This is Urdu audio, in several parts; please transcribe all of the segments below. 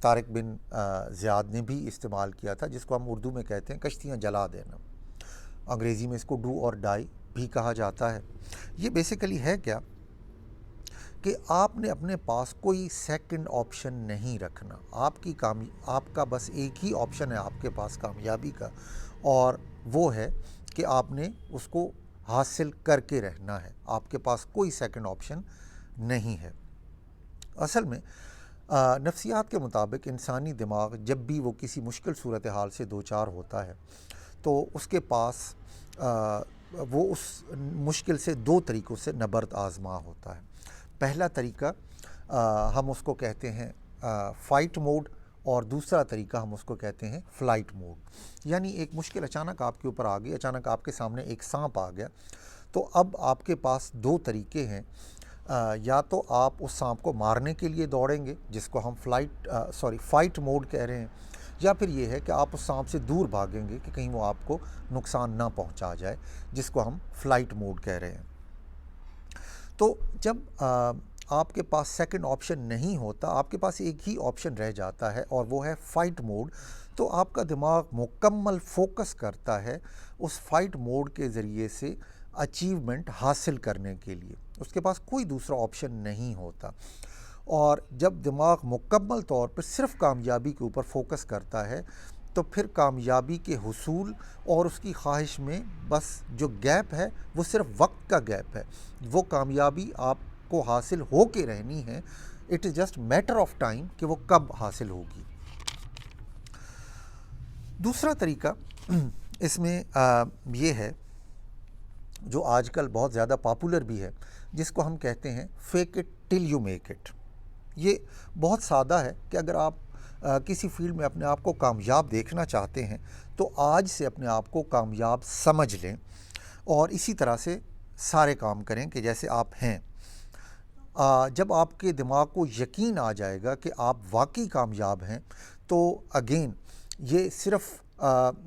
طارق بن زیاد نے بھی استعمال کیا تھا، جس کو ہم اردو میں کہتے ہیں کشتیاں جلا دینا، انگریزی میں اس کو ڈو اور ڈائی بھی کہا جاتا ہے۔ یہ بیسیکلی ہے کیا کہ آپ نے اپنے پاس کوئی سیکنڈ آپشن نہیں رکھنا، آپ کا بس ایک ہی آپشن ہے آپ کے پاس کامیابی کا، اور وہ ہے کہ آپ نے اس کو حاصل کر کے رہنا ہے، آپ کے پاس کوئی سیکنڈ آپشن نہیں ہے۔ اصل میں نفسیات کے مطابق انسانی دماغ جب بھی وہ کسی مشکل صورتحال سے دوچار ہوتا ہے تو اس کے پاس وہ اس مشکل سے دو طریقوں سے نبرد آزما ہوتا ہے۔ پہلا طریقہ ہم اس کو کہتے ہیں فائٹ موڈ، اور دوسرا طریقہ ہم اس کو کہتے ہیں فلائٹ موڈ۔ یعنی ایک مشکل اچانک آپ کے اوپر آ گئی، اچانک آپ کے سامنے ایک سانپ آ گیا، تو اب آپ کے پاس دو طریقے ہیں، یا تو آپ اس سانپ کو مارنے کے لیے دوڑیں گے جس کو ہم فائٹ موڈ کہہ رہے ہیں، یا پھر یہ ہے کہ آپ اس سانپ سے دور بھاگیں گے کہ کہیں وہ آپ کو نقصان نہ پہنچا جائے، جس کو ہم فلائٹ موڈ کہہ رہے ہیں۔ تو جب آپ کے پاس سیکنڈ آپشن نہیں ہوتا، آپ کے پاس ایک ہی آپشن رہ جاتا ہے اور وہ ہے فائٹ موڈ، تو آپ کا دماغ مکمل فوکس کرتا ہے اس فائٹ موڈ کے ذریعے سے اچیومنٹ حاصل کرنے کے لیے، اس کے پاس کوئی دوسرا آپشن نہیں ہوتا۔ اور جب دماغ مکمل طور پر صرف کامیابی کے اوپر فوکس کرتا ہے تو پھر کامیابی کے حصول اور اس کی خواہش میں بس جو گیپ ہے وہ صرف وقت کا گیپ ہے، وہ کامیابی آپ کو حاصل ہو کے رہنی ہے، it is just matter of time کہ وہ کب حاصل ہوگی۔ دوسرا طریقہ اس میں یہ ہے جو آج کل بہت زیادہ پاپولر بھی ہے، جس کو ہم کہتے ہیں fake it till you make it. یہ بہت سادہ ہے کہ اگر آپ کسی فیلڈ میں اپنے آپ کو کامیاب دیکھنا چاہتے ہیں تو آج سے اپنے آپ کو کامیاب سمجھ لیں اور اسی طرح سے سارے کام کریں کہ جیسے آپ ہیں۔ جب آپ کے دماغ کو یقین آ جائے گا کہ آپ واقعی کامیاب ہیں تو اگین یہ صرف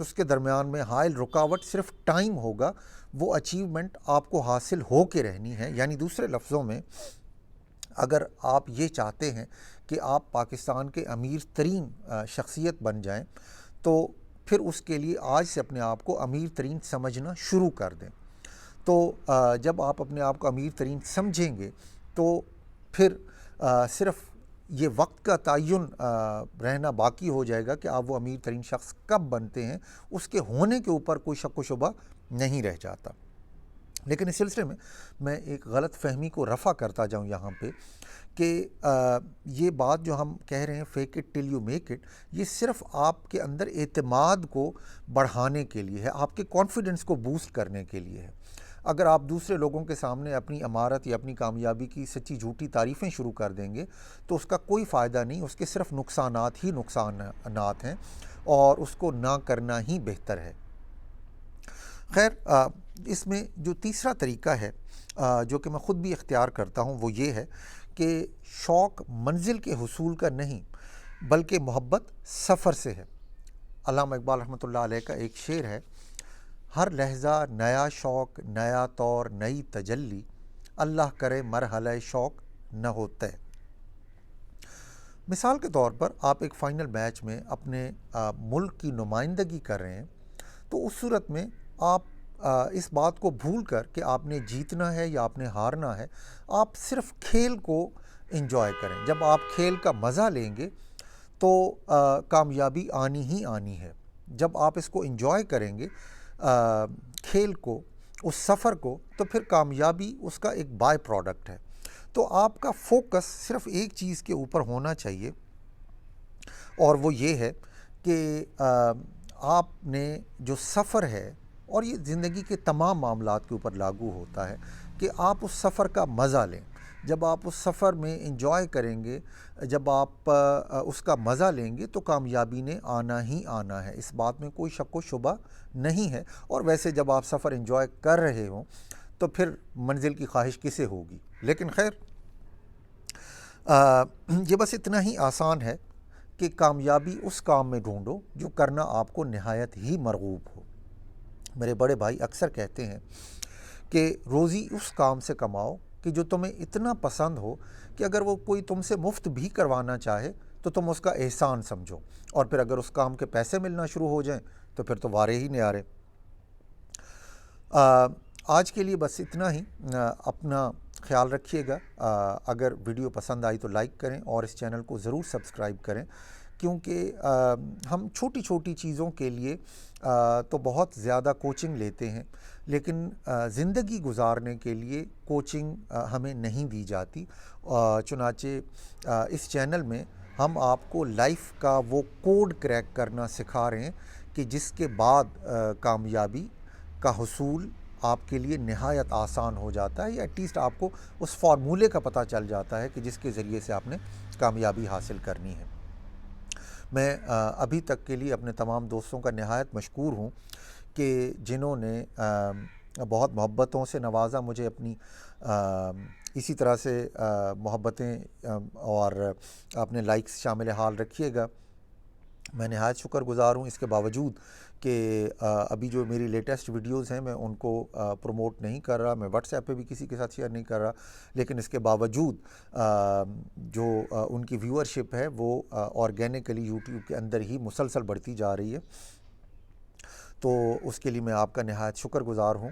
اس کے درمیان میں حائل رکاوٹ صرف ٹائم ہوگا، وہ اچیومنٹ آپ کو حاصل ہو کے رہنی ہے۔ یعنی دوسرے لفظوں میں اگر آپ یہ چاہتے ہیں کہ آپ پاکستان کے امیر ترین شخصیت بن جائیں تو پھر اس کے لیے آج سے اپنے آپ کو امیر ترین سمجھنا شروع کر دیں۔ تو جب آپ اپنے آپ کو امیر ترین سمجھیں گے تو پھر صرف یہ وقت کا تعین رہنا باقی ہو جائے گا کہ آپ وہ امیر ترین شخص کب بنتے ہیں، اس کے ہونے کے اوپر کوئی شک و شبہ نہیں رہ جاتا۔ لیکن اس سلسلے میں ایک غلط فہمی کو رفع کرتا جاؤں یہاں پہ کہ یہ بات جو ہم کہہ رہے ہیں fake it till you make it, یہ صرف آپ کے اندر اعتماد کو بڑھانے کے لیے ہے، آپ کے کانفیڈنس کو بوسٹ کرنے کے لیے ہے۔ اگر آپ دوسرے لوگوں کے سامنے اپنی امارت یا اپنی کامیابی کی سچی جھوٹی تعریفیں شروع کر دیں گے تو اس کا کوئی فائدہ نہیں، اس کے صرف نقصانات ہی نقصانات ہیں، اور اس کو نہ کرنا ہی بہتر ہے۔ خیر، اس میں جو تیسرا طریقہ ہے جو کہ میں خود بھی اختیار کرتا ہوں وہ یہ ہے کہ شوق منزل کے حصول کا نہیں بلکہ محبت سفر سے ہے۔ علامہ اقبال رحمۃ اللہ علیہ کا ایک شعر ہے، ہر لحظہ نیا شوق، نیا طور، نئی تجلی، اللہ کرے مرحلہ شوق نہ ہوتے۔ مثال کے طور پر آپ ایک فائنل میچ میں اپنے ملک کی نمائندگی کر رہے ہیں تو اس صورت میں آپ اس بات کو بھول کر کہ آپ نے جیتنا ہے یا آپ نے ہارنا ہے، آپ صرف کھیل کو انجوائے کریں۔ جب آپ کھیل کا مزہ لیں گے تو کامیابی آنی ہی آنی ہے۔ جب آپ اس کو انجوائے کریں گے کھیل کو، اس سفر کو، تو پھر کامیابی اس کا ایک بائی پروڈکٹ ہے۔ تو آپ کا فوکس صرف ایک چیز کے اوپر ہونا چاہیے، اور وہ یہ ہے کہ آپ نے جو سفر ہے، اور یہ زندگی کے تمام معاملات کے اوپر لاگو ہوتا ہے، کہ آپ اس سفر کا مزہ لیں۔ جب آپ اس سفر میں انجوائے کریں گے، جب آپ اس کا مزہ لیں گے تو کامیابی نے آنا ہی آنا ہے، اس بات میں کوئی شک و شبہ نہیں ہے۔ اور ویسے جب آپ سفر انجوائے کر رہے ہوں تو پھر منزل کی خواہش کسے ہوگی؟ لیکن خیر، یہ بس اتنا ہی آسان ہے کہ کامیابی اس کام میں ڈھونڈو جو کرنا آپ کو نہایت ہی مرغوب ہو۔ میرے بڑے بھائی اکثر کہتے ہیں کہ روزی اس کام سے کماؤ کہ جو تمہیں اتنا پسند ہو کہ اگر وہ کوئی تم سے مفت بھی کروانا چاہے تو تم اس کا احسان سمجھو، اور پھر اگر اس کام کے پیسے ملنا شروع ہو جائیں تو پھر تو وارے ہی نیارے۔ آج کے لیے بس اتنا ہی۔ اپنا خیال رکھیے گا۔ اگر ویڈیو پسند آئی تو لائک کریں اور اس چینل کو ضرور سبسکرائب کریں، کیونکہ ہم چھوٹی چھوٹی چیزوں کے لیے تو بہت زیادہ کوچنگ لیتے ہیں، لیکن زندگی گزارنے کے لیے کوچنگ ہمیں نہیں دی جاتی۔ چنانچہ اس چینل میں ہم آپ کو لائف کا وہ کوڈ کریک کرنا سکھا رہے ہیں کہ جس کے بعد کامیابی کا حصول آپ کے لیے نہایت آسان ہو جاتا ہے، یا ایٹ لیسٹ آپ کو اس فارمولے کا پتہ چل جاتا ہے کہ جس کے ذریعے سے آپ نے کامیابی حاصل کرنی ہے۔ میں ابھی تک کے لیے اپنے تمام دوستوں کا نہایت مشکور ہوں کہ جنہوں نے بہت محبتوں سے نوازا مجھے، اپنی اسی طرح سے محبتیں اور اپنے لائکس شامل حال رکھیے گا۔ میں نہایت شکر گزار ہوں، اس کے باوجود کہ ابھی جو میری لیٹسٹ ویڈیوز ہیں میں ان کو پروموٹ نہیں کر رہا، میں واٹس ایپ پہ بھی کسی کے ساتھ شیئر نہیں کر رہا، لیکن اس کے باوجود جو ان کی ویورشپ ہے وہ آرگینکلی یوٹیوب کے اندر ہی مسلسل بڑھتی جا رہی ہے، تو اس کے لیے میں آپ کا نہایت شکر گزار ہوں۔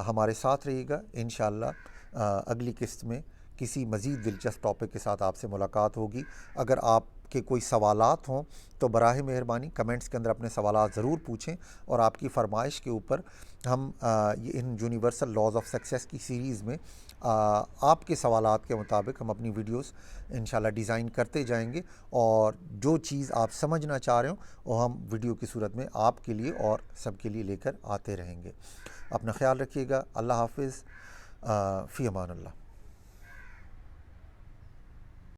ہمارے ساتھ رہیے گا، انشاءاللہ اگلی قسط میں کسی مزید دلچسپ ٹاپک کے ساتھ آپ سے ملاقات ہوگی۔ اگر آپ کے کوئی سوالات ہوں تو براہ مہربانی کمنٹس کے اندر اپنے سوالات ضرور پوچھیں، اور آپ کی فرمائش کے اوپر ہم ان یونیورسل لاز آف سکسیس کی سیریز میں آپ کے سوالات کے مطابق ہم اپنی ویڈیوز انشاءاللہ ڈیزائن کرتے جائیں گے، اور جو چیز آپ سمجھنا چاہ رہے ہوں وہ ہم ویڈیو کی صورت میں آپ کے لیے اور سب کے لیے لے کر آتے رہیں گے۔ اپنا خیال رکھیے گا۔ اللہ حافظ۔ فی امان اللہ۔